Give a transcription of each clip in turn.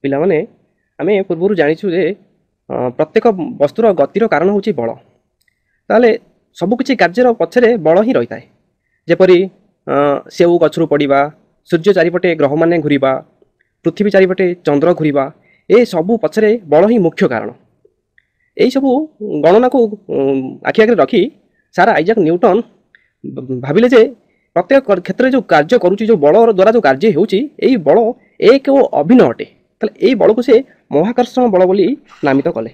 पिला माने आमे पूर्व जानिछु जे प्रत्येक वस्तुर गतिर कारण होची बल ताले सबकिछि कार्यर पछरे बल ही रही थाए जेपरी सेऊ गछरु पड़िबा सूर्य चारिपटे ग्रह माने घुरिबा पृथ्वी चारिपटे चंद्र घुरिबा ए सबु पछरे बल ही मुख्य कारण यही सबू गणना को आखि आगे रखी सार आइजाक न्यूटन भाविले जे प्रत्येक क्षेत्र में जो कार्य करुच्ची जो बल द्वारा जो कार्य होउची एई बल एक अभिन्न अटे ताले एई बल को से महाकर्षण बल बोली नामित कले।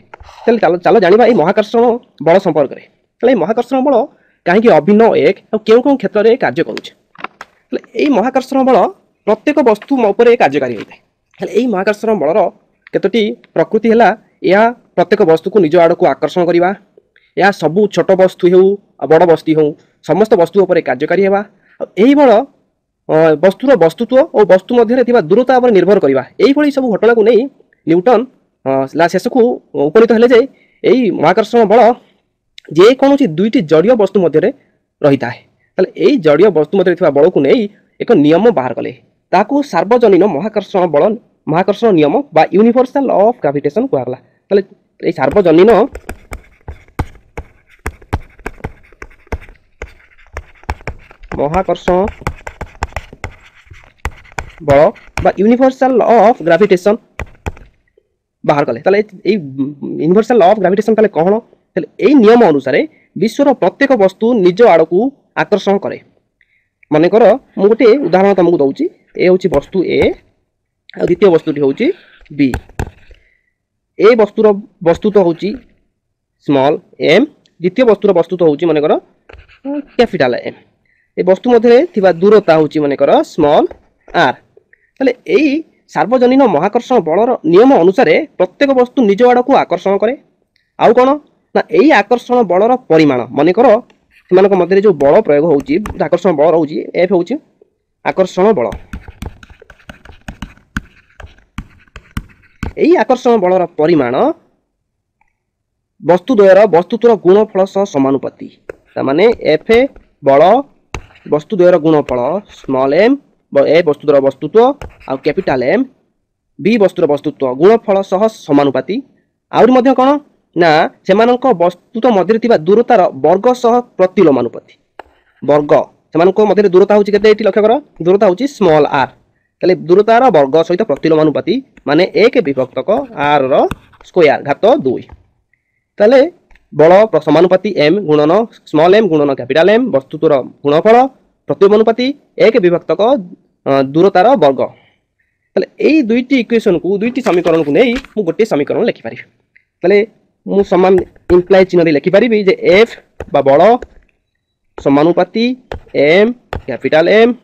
ताले चलो चलो जानिबा एई महाकर्षण बल संपर्क रे। ताले महाकर्षण बल काहेकि अभिन्न एक और केउ क्षेत्र में कार्य करुच्चे ताले एई महाकर्षण बल प्रत्येक वस्तु उपरे कार्यकारी होइताय। ताले एई महाकर्षण बलर केतोटी प्रकृति हला या प्रत्येक वस्तु को निज आड़ को आकर्षण करवा या सबू छोट वस्तु हो बड़ वस्तु हो समस्त वस्तु उपर कार्यकारी हेबा यही बल वस्तुर वस्तुत्व और वस्तु मध्य दूरता पर निर्भर करवा यही सब घटना को नहीं न्यूटन शेष को उपनीत हेले जे यही महाकर्षण बल जेकोसी दुईटी जड़ीय वस्तु मध्य रही है ताले यही जड़ीय वस्तु मध्य बल को नहीं एक नियम बाहर कले ताकू सार्वजनीन महाकर्षण नियम बा यूनिवर्सल लॉ ऑफ ग्रेविटेशन कहला। ताले ए सार्वजनीन महाकर्षण बल बा यूनिवर्सल लॉ ऑफ ग्रेविटेशन बाहर कले। ताले a universal law of gravitation ताले कहण ताले ए नियम अनुसार विश्वर प्रत्येक वस्तु निज आड़ को आकर्षण करे। मानेकर मु गोटे उदाहरण तुमको दउची ए होची वस्तु ए और द्वितीय वस्तुटी होची बी ए वस्तुर वस्तुत्व होची स्मॉल एम द्वितीय वस्तुर वस्तुत्व होची मानेकर कैपिटल एम ए वस्तु मध्य थिबा दूरता होची मानेकर स्मॉल आर। ताले एई सार्वजनीन महाकर्षण बलर नियम अनुसार प्रत्येक वस्तु निज आड़ को आकर्षण करे। आउ कोन ना एई आकर्षण बलर परिमाण मानेकर सेमानक मध्य जो बल प्रयोग होची आकर्षण बल होची एफ होची आकर्षण बल यही आकर्षण बलर परिमाण वस्तुद्वयर वस्तुत्वर गुणफल सह समानुपाती माने एफ बल वस्तुद्वयर गुणफल स्मॉल एम ए वस्तुद्वयर वस्तुत्व आ कैपिटल एम बी वस्तुर वस्तुत्व गुणफल सह समानुपाती। आउरी मध्य कोन ना सेमानक वस्तुत्व मध्य थिबा दूरतार वर्ग सह प्रतिलोमानुपाती वर्ग सेमानक मध्य दूरता होची केते एठी लक्ष्य कर दूरता होची स्मॉल आर ताले दूरतार वर्ग सहित प्रतिलोमानुपाती माने 1 विभक्तक आर रो स्क्वायर घात 2 ताले बल समानुपाती एम गुणन स्मॉल एम गुणन कैपिटल एम वस्तुत्वर गुणफल प्रतिलोमानुपाती 1 विभक्तक दूरतार वर्ग ताले एई दुईटी इक्वेशन को दुईटी समीकरण को नै मु गोटे समीकरण लिखि पारि ताले मु समान इंप्लाय चिन्ह लिखि पारि जे एफ बा बल समानुपाती M capital M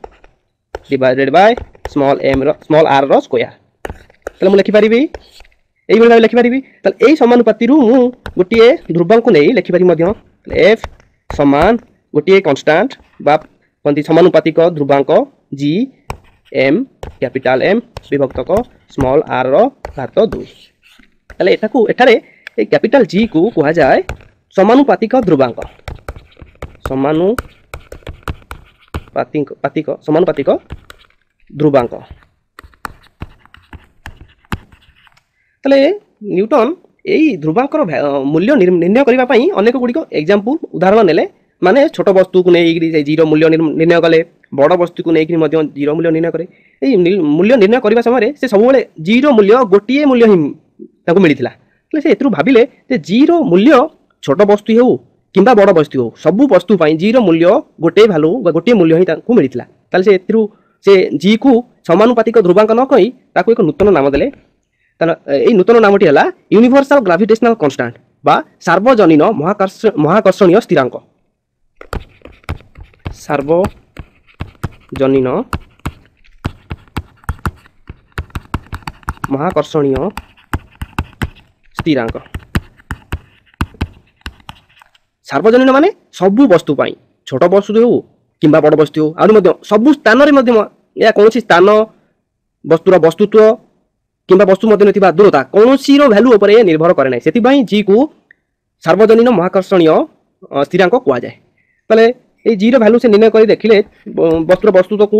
divided by small are रो स्क्वायर ताले मु लिखि पारिबी एई भाबे लिखि पारिबी ताले एई समानुपाती रु मु गोटिए ध्रुवांक नै लिखि पारि मध्य एफ समान गोटिए कांस्टेंट बा कोनती समानुपातिक ध्रुवांक जी एम कैपिटल एम विभक्तक स्मॉल आर रो घात 2 ताले एटाकू एठारे ए कैपिटल जी को कहा जाए समानुपातिक ध्रुवांक समानुपातिक ध्रुवांक। ताले न्यूटन यही ध्रुवांकर मूल्य निर्णय करने पाई अनेक गुड़िक एग्जांपल उदाहरण नेले माने छोट वस्तु को नहीं जीरो मूल्य निर्णय कले बड़ वस्तु को नहीं जीरो मूल्य निर्णय करे यही मूल्य निर्णय करने समय से सब जीरो मूल्य गोटे मूल्य ही मिलता से एथरू भाविले जे जीरो मूल्य छोट वस्तु हो किंबा बड़ वस्तु हो सबू वस्तु जीरो मूल्य गोटे भैल्यू गोटे मूल्य ही मिलता ताले से एथरू से जी को समानुपातिक ध्रुवांक न कही ताको एक नूतन नाम देले यही नूतन नामटी है यूनिवर्सल ग्रेविटेशनल कांस्टेंट बा सार्वजनीन महाकर्षणीय स्थिरांक सार्वजनीन महाकर्षणीय स्थिरांक सार्वजनीन माने सबू वस्तु पाई छोट वस्तु हो किंबा बड़ वस्तु हो आउरी मध्य सबू स्थान रे या कौन स्थान वस्तुर वस्तुत्व किंबा वस्तु मध्य थिबा दूरता कौनसी रो वैल्यू ऊपर निर्भर करे नै जी को सार्वजनीन महाकर्षणीय स्थिरांक कहा जाए। ताले এই ଜି ର ଭ୍ୟାଲୁ ସେ ନିର୍ଣ୍ଣୟ କରି ଦେଖିଲେ ବସ୍ତୁର ବସ୍ତୁତ୍ୱକୁ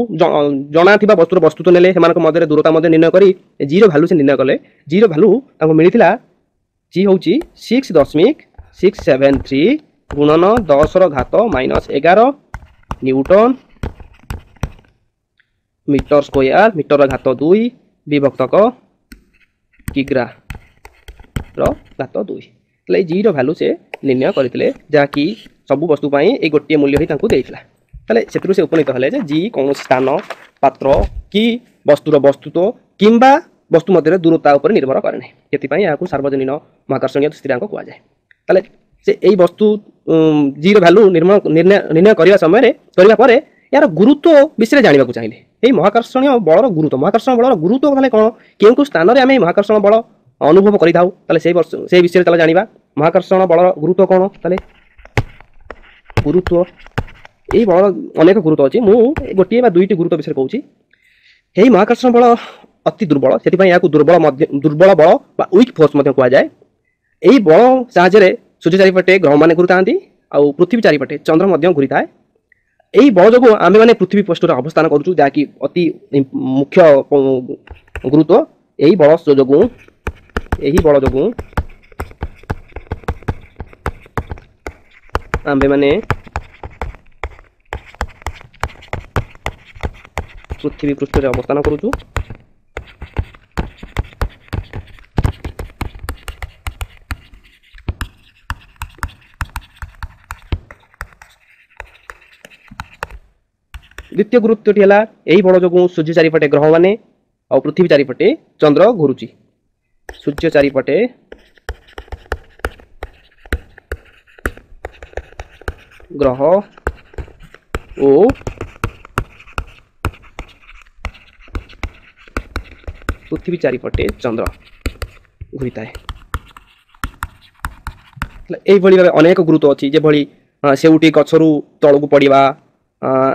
ଜଣା ଥିବା ବସ୍ତୁର ବସ୍ତୁତ୍ୱ ନେଲେ ସେମାନଙ୍କ ମଧ୍ୟରେ ଦୂରତା ମଧ୍ୟ ନିର୍ଣ୍ଣୟ କରି ଜି ର ଭ୍ୟାଲୁ ସେ ନିର୍ଣ୍ଣୟ କଲେ। ଜି ର ଭ୍ୟାଲୁ ତାଙ୍କୁ ମିଳିଥିଲା ଜି ହେଉଛି 6.673 ଗୁଣନ 10 ର ଘାତ -11 ନ୍ୟୁଟନ ମିଟର ସ୍କୋୟାର ମିଟର ର ଘାତ 2 ବିଭକ୍ତକ କିଗ୍ରା ର ଘାତ 2। ତାହେଲେ ଜି ର ଭ୍ୟାଲୁ ସେ ନିର୍ଣ୍ଣୟ କରିଥିଲେ ଯାହାକି ସବୁ ବस्तु ପାଇଁ এই ଗୋଟିଏ ମୂଲ୍ୟ ହିଁ ତାଙ୍କୁ ଦେଇଥିଲା। ତାହେଲେ ସେଥିରୁ ସେ ଉପନୀତ ହେଲେ ଯେ ଜି କୌଣସି ସ୍ଥାନ ପାତ୍ର କି ବସ୍ତୁର ବସ୍ତୁତ୍ୱ କିମ୍ବା ବস্তୁ ମଧ୍ୟରେ ଦୂରତା ଉପରେ ନିର୍ଭର କରେ ନାହିଁ। ସେଥିପାଇଁ ଏହାକୁ ସାର୍ବଜନୀନ ମହାକର୍ଷଣୀୟ ସ୍ଥିରାଙ୍କ କୁହାଯାଏ। ତାହେଲେ ସେ এই ବସ୍ତୁ ଜି ର ଭ୍ୟାଲୁ ନିର୍ଣ୍ଣୟ କରିବା ସମୟରେ କରିବା ପରେ ଏହାର ଗୁରୁତ୍ୱ ବିଷୟରେ ଜାଣିବାକୁ ଚାହିଁଲେ। এই ମହାକର୍ଷଣୀୟ ବଳର ଗୁରୁତ୍ୱ ମହାକର୍ଷଣ ବଳର ଗୁରୁତ୍ୱ ତାହେଲେ କ'ଣ କେଉଁ ସ୍ଥାନରେ ଆମେ ମହାକର୍ଷଣ ବଳ ଅନୁଭବ କରିଥାଉ ତାହେଲେ সেই ବିଷୟରେ ତାହେଲେ ଜାଣିବା। ମହାକର୍ଷଣ ବଳର ଗୁରୁତ୍ୱ କ'ଣ ତାହେଲେ ଗୁରୁତ୍ୱ এই ବଳର ଅନେକ ଗୁରୁତ୍ୱ ଅଛି। ମୁଁ ଗୋଟିଏ ବା ଦୁଇଟି ଗୁରୁତ୍ୱ ବିଷୟରେ କହୁଛି। ଏହି ମହାକର୍ଷଣ ବଳ ଅତି ଦୁର୍ବଳ ସେଥିପାଇଁ ଏହାକୁ ଦୁର୍ବଳ ବଳ ବା ୱିକ୍ ଫୋର୍ସ ମଧ୍ୟ କୁହାଯାଏ। ଏହି ବଳ ସାହାଯ୍ୟରେ ସୂର୍ଯ୍ୟ ଚାରିପଟେ ଗ୍ରହମାନେ ଘୁରୁଥାନ୍ତି ଆଉ ପୃଥିବୀ ଚାରିପଟେ ଚନ୍ଦ୍ର ମଧ୍ୟ ଘୁରିଥାଏ। ଏହି ବଳ ଯୋଗୁଁ ଆମେମାନେ ପୃଥିବୀ ପୃଷ୍ଠରେ ଅବସ୍ଥାନ କରୁଛୁ ଯାହାକି ଅତି ମୁଖ୍ୟ ଗୁରୁତ୍ୱ। ଏହି ବଳ ଯୋଗୁଁ ଆମ୍ଭେମାନେ ପୃଥିବୀ ପୃଷ୍ଠରେ ଅବସ୍ଥାନ କରୁଛୁ। ଦ୍ୱିତୀୟ ଗୁରୁତ୍ୱଟି ହେଲା ଏହି ବଳ ଯୋଗୁଁ ସୂର୍ଯ୍ୟ ଚାରିପଟେ ଗ୍ରହମାନେ ଆଉ ପୃଥିବୀ ଚାରିପଟେ ଚନ୍ଦ୍ର ଘୁରୁଛି। ସୂର୍ଯ୍ୟ ଚାରିପଟେ ଗ୍ରହ ଓ ପୃଥିବୀ ଚାରିପଟେ ଚନ୍ଦ୍ର ଘୁରିଥାଏ। এইভাবে ভাবে অনেক গুরুত্ব ଅଛି যেଭଳି ସେଉଟି ଗଛରୁ ତଳକୁ ପଡ଼ିବା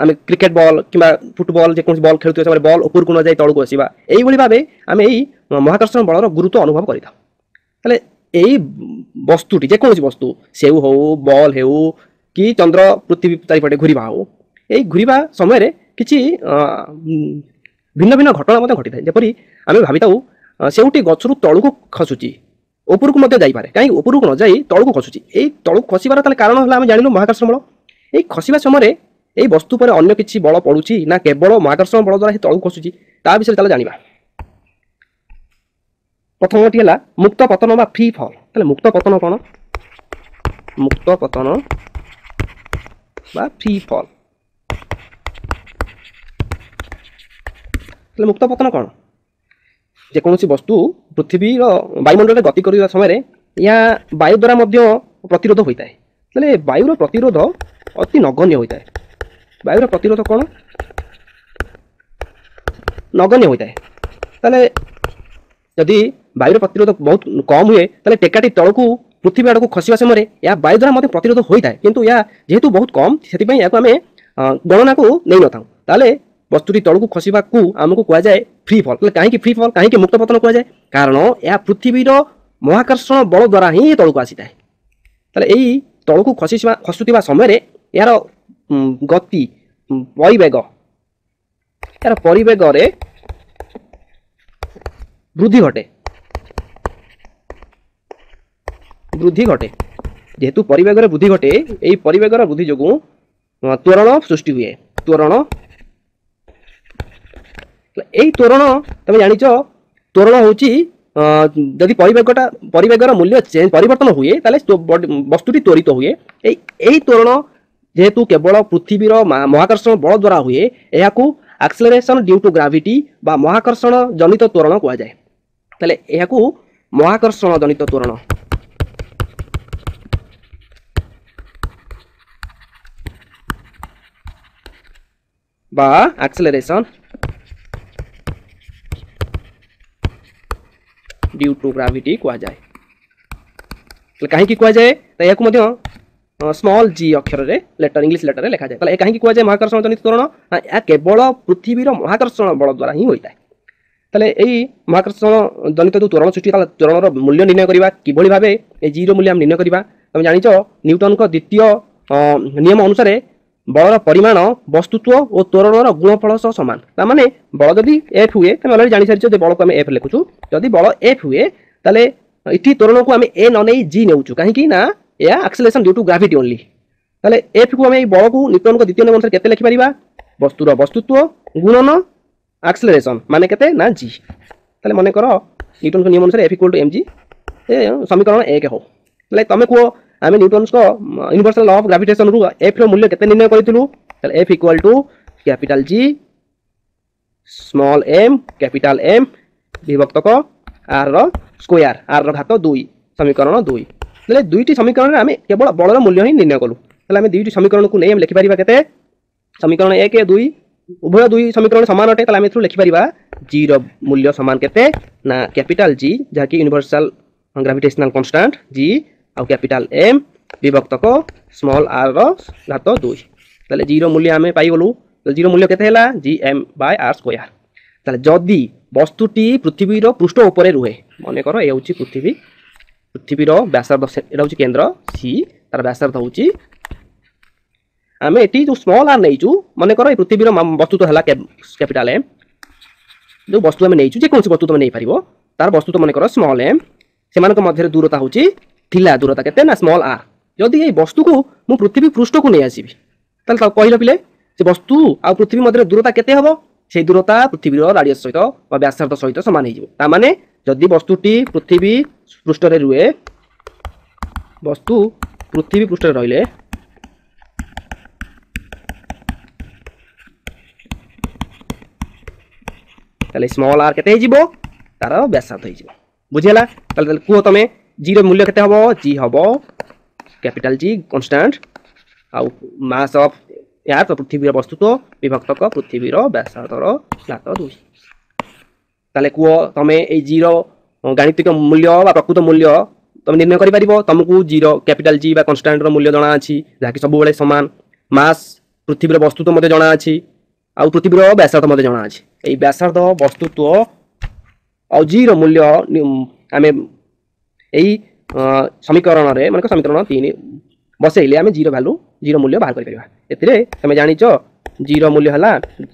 ଆମେ କ୍ରିକେଟ ବଲ୍ କିମ୍ବା ଫୁଟବଲ ଯେକୌଣସି ବଲ୍ ଖେଳୁଥିବା ସମୟରେ ବଲ୍ ଉପରକୁ ନ ଯାଇ ତଳକୁ ଆସିବା এইଭଳି ଭାବେ ଆମେ এই ମହାକର୍ଷଣ ବଳର ଗୁରୁତ୍ୱ ଅନୁଭବ କରିଥାଉ। ତାହେଲେ এই ବସ୍ତୁଟି ଯେକୌଣସି ବସ୍ତୁ ସେଉ ହେଉ ବଲ୍ ହେଉ କି ଚନ୍ଦ୍ର ପୃଥିବୀ ଚାରିପଟେ ଘୁରିବା ହେଉ এই ଘୁରିବା ସମୟରେ କିଛି ଭିନ୍ନ ଭିନ୍ନ ଘଟଣା ମଧ୍ୟ ଘଟିଥାଏ। ଯେପରି ଆମେ ଭାବିଥାଉ ସେଉଟି ଗଛରୁ ତଳକୁ ଖସୁଛି ଉପରକୁ ମଧ୍ୟ ଯାଇପାରେ କାହିଁକି ଉପରକୁ ନ ଯାଇ ତଳକୁ ଖସୁଛି। এই ତଳକୁ ଖସିବାର ତାହେଲେ କାରଣ ହେଲା ଆମେ ଜାଣିଲୁ ମହାକର୍ଷଣ ବଳ। এই ଖସିବା ସମୟରେ এই ବସ୍ତୁ ଉପରେ ଅନ୍ୟ କିଛି ବଳ ପଡୁଛି ନା କେବଳ ମହାକର୍ଷଣ ବଳ ଦ୍ୱାରା ହିଁ ତଳକୁ ଖସୁଛି ତା ବିଷୟରେ ତାହେଲେ ଜାଣିବା। ପ୍ରଥମଟି ହେଲା ମୁକ୍ତ ପତନ ବା ଫ୍ରି ଫଲ୍। ତାହେଲେ ମୁକ୍ତ ପତନ କ'ଣ? ମୁକ୍ତ ପତନ ବା ଫ୍ରି ଫଲ୍। ତାହେଲେ ମୁକ୍ତ ପତନ କ'ଣ? ଯେକୌଣସି ବସ୍ତୁ ପୃଥିବୀର ବାୟୁମଣ୍ଡଳରେ ଗତି କରିବା ସମୟରେ ଏହା ବାୟୁ ଦ୍ୱାରା ମଧ୍ୟ ପ୍ରତିରୋଧ ହୋଇଥାଏ। ତାହେଲେ ବାୟୁର ପ୍ରତିରୋଧ ଅତି ନଗଣ୍ୟ ହୋଇଥାଏ। ବାୟୁର ପ୍ରତିରୋଧ କ'ଣ? ନଗଣ୍ୟ ହୋଇଥାଏ। ତାହେଲେ ଯଦି ବାୟୁର ପ୍ରତିରୋଧ ବହୁତ କମ୍ ହୁଏ ତାହେଲେ ଟେକାଟି ତଳକୁ ପୃଥିବୀ ଆଡ଼କୁ ଖସିବା ସମୟରେ ଏହା ବାୟୁ ଦ୍ୱାରା ମଧ୍ୟ ପ୍ରତିରୋଧ ହୋଇଥାଏ କିନ୍ତୁ ଏହା ଯେହେତୁ ବହୁତ କମ୍ ସେଥିପାଇଁ ଏହାକୁ ଆମେ ଗଣନାକୁ ନେଇନଥାଉ। ତାହେଲେ ବସ୍ତୁଟି ତଳକୁ ଖସିବାକୁ ଆମକୁ କୁହାଯାଏ ଫ୍ରି ଫଲ୍। ତାହେଲେ କାହିଁକି ଫ୍ରି ଫଲ୍ କାହିଁକି ମୁକ୍ତ ପତନ କୁହାଯାଏ? କାରଣ ଏହା ପୃଥିବୀର ମହାକର୍ଷଣ ବଳ ଦ୍ୱାରା ହିଁ ତଳକୁ ଆସିଥାଏ। ତାହେଲେ ଏଇ ତଳକୁ ଖସୁଥିବା ସମୟରେ ଏହାର ଗତି ପରିବେଗରେ ବୃଦ୍ଧି ଘଟେ। ଯେହେତୁ ପରିବେଗରେ ବୃଦ୍ଧି ଘଟେ ଏହି ପରିବେଗର ବୃଦ୍ଧି ଯୋଗୁଁ ତ୍ୱରଣ ସୃଷ୍ଟି ହୁଏ। এই ତ୍ୱରଣ ତମେ ଜାଣିଛ ତ୍ୱରଣ ହେଉଛି ଯଦି ପରିବେଗର ମୂଲ୍ୟ ପରିବର୍ତ୍ତନ ହୁଏ ତାହେଲେ ବସ୍ତୁଟି ତ୍ୱରିତ ହୁଏ। এই ତ୍ୱରଣ ଯେହେତୁ କେବଳ ପୃଥିବୀର ମହାକର୍ଷଣ ବଳ ଦ୍ୱାରା ହୁଏ ଏହାକୁ ଆକ୍ସେଲରେସନ୍ ଡ୍ୟୁ ଟୁ ଗ୍ରାଭିଟି ବା ମହାକର୍ଷଣ ଜନିତ ତ୍ୱରଣ କୁହାଯାଏ। ତାହେଲେ ଏହାକୁ ମହାକର୍ଷଣ ଜନିତ ତ୍ୱରଣ বা ଆକ୍ସେଲରେସନ୍ ଡ୍ୟୁ ଟୁ ଗ୍ରାଭିଟି କୁହାଯାଏ। କାହିଁକି କୁହାଯାଏ ଏହାକୁ ମଧ୍ୟ ସ୍ମଲ୍ ଜି ଅକ୍ଷରରେ ଇଂଲିଶ ଲେଟରରେ ଲେଖାଯାଏ। ତାହେଲେ କାହିଁକି କୁହାଯାଏ ମହାକର୍ଷଣ ଜନିତ ତ୍ୱରଣ? ଏହା କେବଳ ପୃଥିବୀର ମହାକର୍ଷଣ ବଳ ଦ୍ୱାରା ହିଁ ହୋଇଥାଏ। ତାହେଲେ ଏଇ ମହାକର୍ଷଣ ଜନିତ ଯେଉଁ ତ୍ୱରଣ ସୃଷ୍ଟି ତାହେଲେ ତ୍ୱରଣର ମୂଲ୍ୟ ନିର୍ଣ୍ଣୟ କରିବା କିଭଳି ଭାବେ ଏ ଜିର ମୂଲ୍ୟ ଆମେ ନିର୍ଣ୍ଣୟ କରିବା? ତମେ ଜାଣିଛ ନ୍ୟୁଟନଙ୍କ ଦ୍ୱିତୀୟ ନିୟମ ଅନୁସାରେ बलर परिमाण वस्तुत्व और त्वरणर गुणफल सह सामान ताने बल जदि एफ हुए तुम अलरेडी जानि सारिछ जे बल को हम एफ लिखुछु जदि बल एफ हुए ताले इठी त्वरण को हम ए न नै जी नेउछु काहे कि ना या acceleration due to gravity only ताले एफ को हम ए बल को न्यूटन को द्वितीय नियम अनुसार केते लिखि परिबा वस्तुर वस्तुत्व गुणन एक्सेलरेशन माने केते ना जी ताले माने करो न्यूटन को नियम अनुसार F equal to M G समीकरण 1 हो ताले तमे को आम न्यूटन को यूनिवर्सल लॉ ऑफ ग्रेविटेशन रु एफ रो मूल्य केते निर्णय करितलु ताले F equal to capital G small M capital M विभक्त को आर रो स्क्वायर आर रो घात 2 समीकरण 2 ताले दुईटी समीकरण रे आम केवल बलर मूल्य ही निर्णय कलु ताले आम दुईटी समीकरण को नै हम लिखि परिबा केते समीकरण 1 2 उभय दुई समीकरण समान अटे ताले आम एथु लिखि परिबा जी रो मूल्य समान केते ना कैपिटल जी जहा कि यूनिवर्सल ग्रेविटेशनल कांस्टेंट जी आउ कैपिटल एम विभक्त को स्मॉल आर रो घात 2 ताले जी रो मूल्य आमे पाई गलु तो जी रो मूल्य केते हैला G M by R square ताले जदी वस्तुटी पृथ्वी रो पृष्ठ ऊपर रुहे माने करो ए होची पृथ्वी रो व्यासार्ध एटा होची केंद्र सी तार व्यासार्ध होची आमे एटी जो स्मॉल आर नैचु माने करो ए पृथ्वी रो वस्तु तो हैला कैपिटल एम जो वस्तु आमे नैचु जे कोन से वस्तु तमे नै परिबो तार वस्तु तो माने करो स्मॉल एम सेमान को मध्य दूरता होची थिला दूरता केते ना स्मॉल आर जदि ए वस्तु को मु पृथ्वी पृष्ठ को नै आसीबी ताले कहिलो पिले जे वस्तु आ पृथ्वी मध्य दूरता केते हबो से दूरता पृथ्वी रो रेडियस सहित बा व्यासार्ध सहित समान हे जिवो ता माने जदि वस्तुटी पृथ्वी पृष्ठ रे रुए वस्तु पृथ्वी पृष्ठ रे रहिले ताले स्मॉल आर केते हे जिवो तार व्यासार्ध हे जिवो बुझियला ताले को तमे जी रो मूल्य केते हबो जी हबो कैपिटल जी कांस्टेंट आ मास ऑफ यार तो पृथ्वी वस्तुत्व विभक्त को पृथ्वी व्यासार्ध घात 2 ताले को तमे ए जी रो गाणितिक मूल्य बा प्रकृत मूल्य तमे निर्णय करि परिबो तुमको जी रो कैपिटल जी बा कांस्टेंट रो मूल्य जणा अछि जाकि सब बेले समान मास पृथ्वी वस्तुत्व मते जणा अछि आ पृथ्वी व्यासार्ध मते जणा अछि ए व्यासार्ध वस्तुत्व आ जी रो मूल्य आमे एई समीकरण रे माने समीकरण 3 बसेइले आमे जीरो वैल्यू जीरो मूल्य बाहर करि परिबा एतिरे तमे जानि छ जीरो मूल्य हला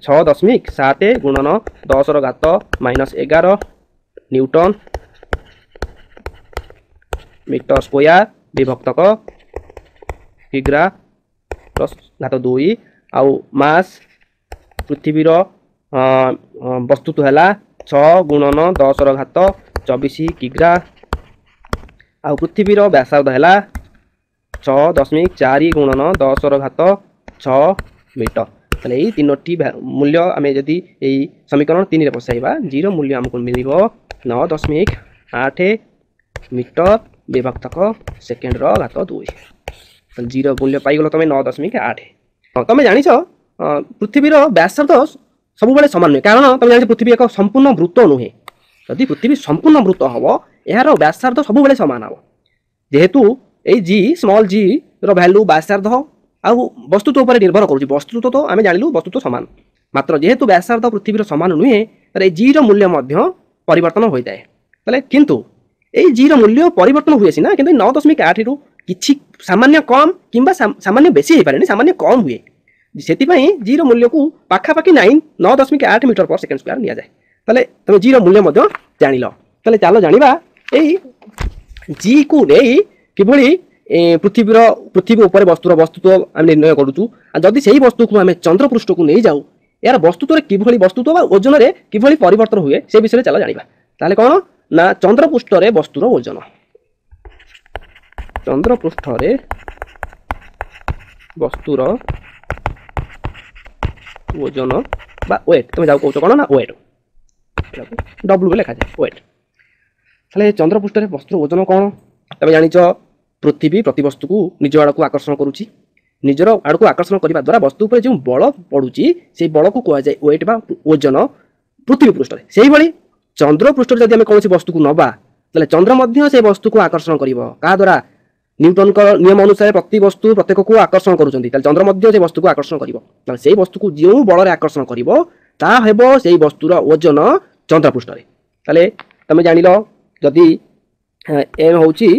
6.7 गुणन 10 रो घात -11 न्यूटन मीटर स्क्वायर विभक्त को किग्रा प्लस घात 2 आउ मास पृथ्वी रो वस्तु तो हला 6 गुणन 10 रो घात 24 किग्रा आउ पृथ्वी रो व्यासार्ध हला 6.4 गुणन 10 रो घात 6 मीटर तले এই তিনটি मूल्य आमे जदी এই समीकरण 3 रे बसाइबा जीरो मूल्य हमको मिलिबो 9.8 मीटर विभक्त को सेकेंड रो घात 2 तले जीरो मूल्य पाई गलो तमे 9.8 तमे जानि छ पृथ्वी रो व्यासार्ध सब बेले समान नै कारण तमे जानि पृथ्वी एक संपूर्ण वृत्त नुहे जदि पृथ्वी संपूर्ण वृत्त हबो यार व्यासार्ध सब बेले समान हबो जेहेतु ए जी स्मॉल जी रो वैल्यू व्यासार्ध आ वस्तुत्व ऊपर निर्भर करूची वस्तुत्व तो आमे जानिलु वस्तुत्व समान मात्र जेहेतु व्यासार्ध पृथ्वी रो समान नुहे तरे जी रो मूल्य मध्य परिवर्तन होई जाय तले किंतु ए जी रो मूल्य परिवर्तन हुए सिना किंतु 9.8 रु किछि सामान्य कम किंबा सामान्य बेसी हे पारेनी सामान्य कम हुए सेति पई जी रो मूल्य को पाखा पाखी 9.8 मीटर पर सेकंड स्क्वायर निया जाय तले तमे जी रो मूल्य मध्य जानिलो तले चालो जानिबा एई जी को नेई किभली पृथ्वी ऊपर वस्तुर वस्तुत्व आम निर्णय करूचु जदि सेही वस्तु को आम चंद्र पृष्ठ को नहीं जाऊ यार वस्तुत्व किभली वस्तुत्व बा ओजन रे किभली परिवर्तन हुए से विषय चला जानिबा ताले कोन ना चंद्र पृष्ठ रे वस्तुर ओजन चंद्र पृष्ठ रे वस्तुर ओजन बा वेट तुम जाऊ कहू कोन ना वेट डब्ल्यू लिखा जाय वेट ताले चंद्र पृष्ठ रे वस्तुर ओजन कोन तमे जानि छ पृथ्वी प्रति वस्तु को निज आड़ को आकर्षण करुच्ची निजर आड़ को आकर्षण करने द्वारा वस्तु पर जो बल पड़ुची से बल को कह जाए वेट बा ओजन पृथ्वी पृष्ठ से भाई चंद्र पृष्ठ जब कौन वस्तु को नवा ताले चंद्र मध्य से वस्तु को आकर्षण करिवो का द्वारा न्यूटन का नियम अनुसार प्रति वस्तु प्रत्येक को आकर्षण करुचंती ताले चंद्र मध्य से वस्तु को आकर्षण करिवो ताले से वस्तु को जो बल रे आकर्षण करिवो ता हेबो से वस्तुर ओजन चंद्र पृष्ठ रे ताले तमे जानिलो जदी एम होची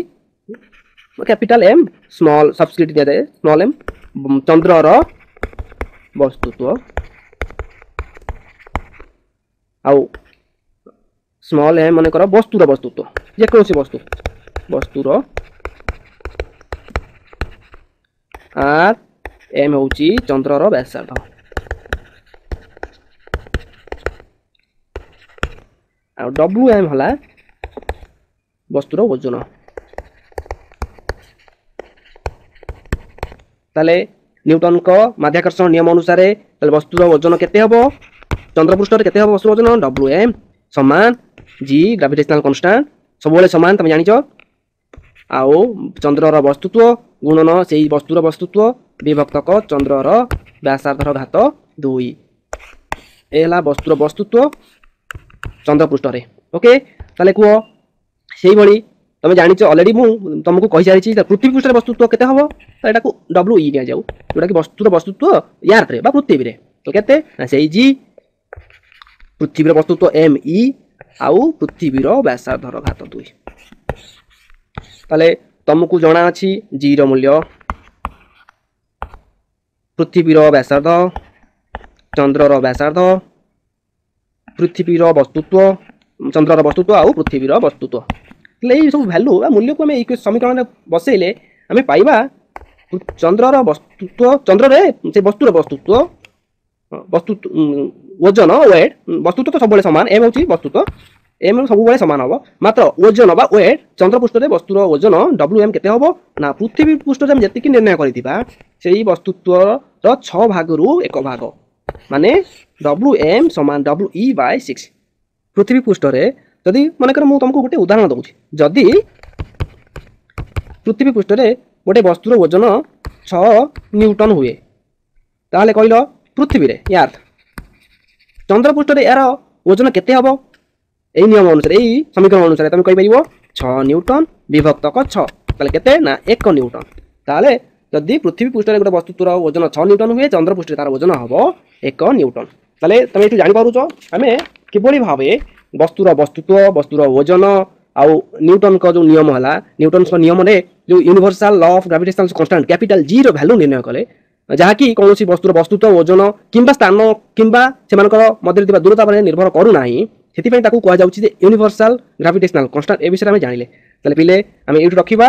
कैपिटल एम स्मॉल सबस्क्रिप्ट दिया जाए स्मॉल एम चंद्र ବସ୍ତୁତ୍ୱ ଆଉ ସ୍ମଲ୍ m ମନେକର ବସ୍ତୁର ବସ୍ତୁତ୍ୱ ଯେକୌଣସି ବସ୍ତୁର r m ହେଉଛି ଚନ୍ଦ୍ରର ବ୍ୟାସାର୍ଦ୍ଧ ଆଉ wm ହେଲା ବସ୍ତୁର ଓଜନ। ତାହେଲେ ନ୍ୟୁଟନଙ୍କ ମାଧ୍ୟାକର୍ଷଣ ନିୟମ ଅନୁସାରେ ତାହେଲେ ବସ୍ତୁର ଓଜନ କେତେ ହେବ ଚନ୍ଦ୍ର ପୃଷ୍ଠରେ କେତେ ହେବ ବସ୍ତୁର ଓଜନ wm ସମାନ g ଗ୍ରାଭିଟେସନାଲ କନଷ୍ଟାଣ୍ଟ ସବୁବେଳେ ସମାନ ତମେ ଜାଣିଛ ଆଉ ଚନ୍ଦ୍ରର ବସ୍ତୁତ୍ୱ ଗୁଣନ ସେଇ ବସ୍ତୁର ବସ୍ତୁତ୍ୱ ବିଭକ୍ତକ ଚନ୍ଦ୍ରର ବ୍ୟାସାର୍ଦ୍ଧର ଘାତ 2 ଏ ହେଲା ବସ୍ତୁର ବସ୍ତୁତ୍ୱ ଚନ୍ଦ୍ର ପୃଷ୍ଠରେ। ଓକେ ତାହେଲେ କୁହ ସେଇଭଳି ତମେ ଜାଣିଛ অলরেডি ମୁଁ ତମକୁ କହି ସାରିଛି ପୃଥିବୀ ପୃଷ୍ଠରେ ବସ୍ତୁତ୍ୱ କେତେ ହେବ ତ ଏଟାକୁ WE ନିଆଯାଉ ଯୋଉଟା କି ବସ୍ତୁର ବସ୍ତୁତ୍ୱ ୟାର୍ଥରେ ବା ପୃଥିବୀରେ ତ କେତେ ନା ସେଇ g ପୃଥିବୀର ବସ୍ତୁତ୍ୱ ME ଆଉ ପୃଥିବୀର ବ୍ୟାସାର୍ଦ୍ଧର ଘାତ 2। ତାହେଲେ ତମକୁ ଜଣା ଅଛି g ର ମୂଲ୍ୟ ପୃଥିବୀର ବ୍ୟାସାର୍ଦ୍ଧ ଚନ୍ଦ୍ରର ବ୍ୟାସାର୍ଦ୍ଧ ପୃଥିବୀର ବସ୍ତୁତ୍ୱ ଚନ୍ଦ୍ରର ବସ୍ତୁତ୍ୱ ଆଉ ପୃଥିବୀର ବସ୍ତୁତ୍ୱ ହେଲେ ଏଇ ସବୁ ଭ୍ୟାଲୁ ବା ମୂଲ୍ୟକୁ ଆମେ ଏଇ ସମୀକରଣରେ ବସେଇଲେ ଆମେ ପାଇବା ଚନ୍ଦ୍ରର ବସ୍ତୁତ୍ୱ ଚନ୍ଦ୍ରରେ ସେ ବସ୍ତୁର ବସ୍ତୁତ୍ୱ ଓଜନ ୱେଟ୍ ବସ୍ତୁତ୍ୱ ତ ସବୁବେଳେ ସମାନ m ହେଉଛି ବସ୍ତୁତ୍ୱ m ସବୁବେଳେ ସମାନ ହେବ ମାତ୍ର ଓଜନ ବା ୱେଟ୍ ଚନ୍ଦ୍ର ପୃଷ୍ଠରେ ବସ୍ତୁର ଓଜନ wm କେତେ ହେବ ନା ପୃଥିବୀ ପୃଷ୍ଠରେ ଆମେ ଯେତିକି ନିର୍ଣ୍ଣୟ କରିଥିବା ସେଇ ବସ୍ତୁତ୍ୱର 6 ଭାଗରୁ 1 ଭାଗ ମାନେ wm ସମାନ WE/6 ପୃଥିବୀ ପୃଷ୍ଠରେ ଯଦି ମନେକର ମୁଁ ତମକୁ ଗୋଟେ ଉଦାହରଣ ଦଉଛି ଯଦି ପୃଥିବୀ ପୃଷ୍ଠରେ ଗୋଟେ ବସ୍ତୁର ଓଜନ 6 ନ୍ୟୁଟନ ହୁଏ ତାହେଲେ କହିଲ ପୃଥିବୀରେ ୟାର୍ଥ ଚନ୍ଦ୍ର ପୃଷ୍ଠରେ ଏହାର ଓଜନ କେତେ ହେବ এই নিয়ম অনুসারে এই সমীকরণ অনুসারে তুমি কই পারিবো 6 নিউটন বিভক্তক 6 তাহলে কেতে না 1 নিউটন তাহলে যদি পৃথিবী পৃষ্ঠরে গোটে বস্তুর ওজন 6 নিউটন হুয়ে চন্দ্র পৃষ্ঠরে তার ওজন হব 1 নিউটন তাহলে তুমি এটু জানি পারুছ আমি কিভাবে ভাবে বস্তুর বস্তুত্ব বস্তুর ওজন আউ নিউটন ক যে নিয়ম হলা নিউটন ক নিয়ম রে যে universal law of gravitational constant capital G रो वैल्यू निर्णय कले जहाँकि कौन बस्तुर वस्तुत्व ओजन किंबा स्थान किंबा सेमानकर मध्य थिबा दूरता पर निर्भर करू नाही सेति पई ताकू कहआ जाउछि जे यूनिवर्सल ग्रेविटेशनल कांस्टेंट ए विषय में जानिले ताले पिले आमे एटु रखिबा